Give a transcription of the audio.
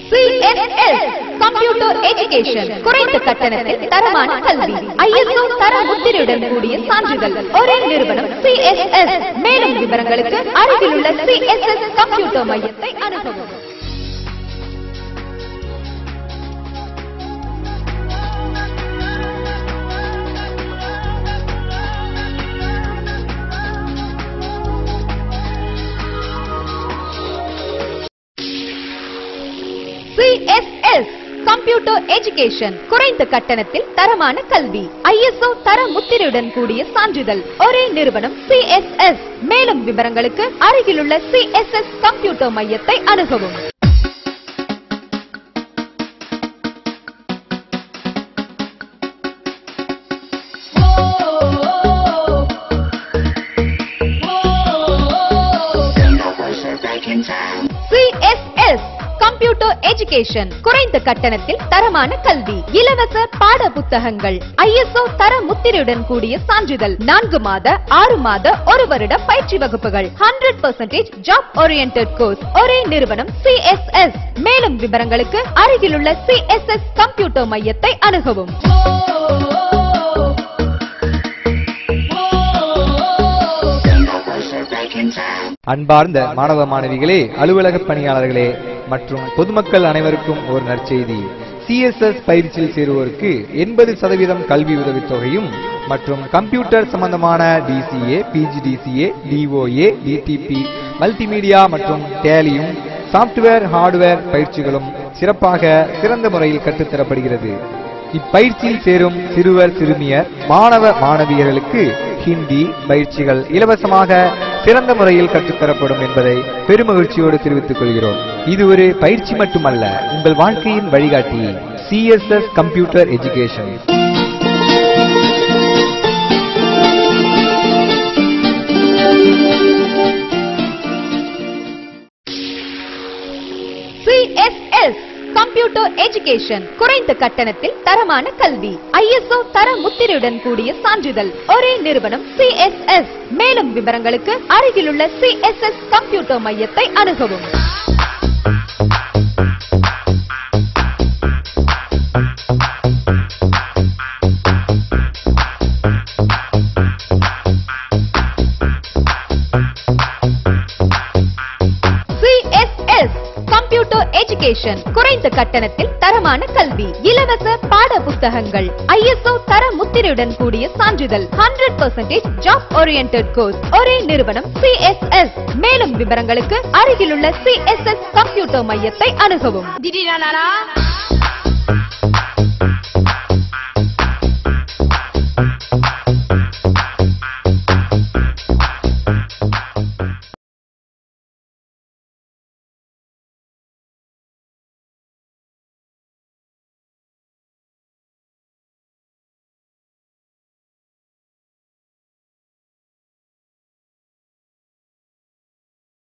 CSS computer education குறைந்த கட்டணத்தில் தரமான கல்வி ISO தர முத்திரையுடன் கூடிய சான்றிதழ் ஒரே நிறுவனம் CSS. மேலும் விவரங்களுக்கு அருகிலுள்ள CSS கம்ப்யூட்டர் மையத்தை அணுகவும். CSS கம்ப்யூட்டர் எஜுகேஷன் குறைந்த கட்டணத்தில் தரமான கல்வி ISO தர முத்திரையுடன் கூடிய சான்றிதழ் ஒரே நிறுவனம் CSS. மேலும் விவரங்களுக்கு அருகிலுள்ள CSS கம்ப்யூட்டர் மையத்தை அணுகவும். CSS கம்ப்யூட்டர் எஜுகேஷன் குறைந்த கட்டணத்தில் தரமான கல்வி இலவச பாட புத்தகங்கள் ISO தர முத்திரையுடன் கூடிய சான்றிதழ் 4 மாத 6 மாத 1 வருட பயிற்சி வகுப்புகள் 100% ஜாப் ஓரியன்டட் கோர்ஸ் ஒரே நிறுவனம் CSS. மேலும் விவரங்களுக்கு அருகிலுள்ள CSS கம்ப்யூட்டர் மையத்தை அணுகவும். அன்பார்ந்த மாணவ மாணவிகளே, அலுவலக பணியாளர்களே மற்றும் பொதுமக்கள் அனைவருக்கும் ஒரு நற்செய்தி. CSS பயிற்சியில் சேருவோருக்கு 80% கல்வி உதவித்தொகையும் மற்றும் கம்ப்யூட்டர் சம்பந்தமான DCA, PGDCA, DOA, DTP, multimedia மற்றும் டேலியும் சாப்ட்வேர் ஹார்ட்வேர் பயிற்சிகளும் சிறப்பாக சிறந்த முறையில் கற்றுத்தரப்படுகிறது. இப்பயிற்சியில் சேரும் சிறுவர் சிறுமியர் மாணவ மாணவியர்களுக்கு ஹிந்தி பயிற்சிகள் இலவசமாக சிறந்த முறையில் கற்றுத்தரப்படும் என்பதை பெருமகிழ்ச்சியோடு தெரிவித்துக் கொள்கிறோம். இது ஒரு பயிற்சி மட்டுமல்ல, உங்கள் வாழ்க்கையின் வழிகாட்டி. CSS computer education. CSS computer education குறைந்த கட்டணத்தில் தரமான கல்வி ISO தர முத்திரையுடன் கூடிய சான்றிதழ் ஒரே நிறுவனம் CSS. மேலும் விவரங்களுக்கு அருகிலுள்ள CSS கம்ப்யூட்டர் மையத்தை அணுகவும். கம்ப்யூட்டர் எஜுகேஷன் குறைந்த கட்டணத்தில் தரமான கல்வி இலவச பாட புத்தகங்கள் ISO தர முத்திரையுடன் கூடிய சான்றிதழ் 100% ஜாப் ஓரியன்டட் கோர்ஸ் ஒரே நிறுவனம் CSS. மேலும் விவரங்களுக்கு அருகிலுள்ள CSS கம்ப்யூட்டர் மையத்தை அணுகவும்.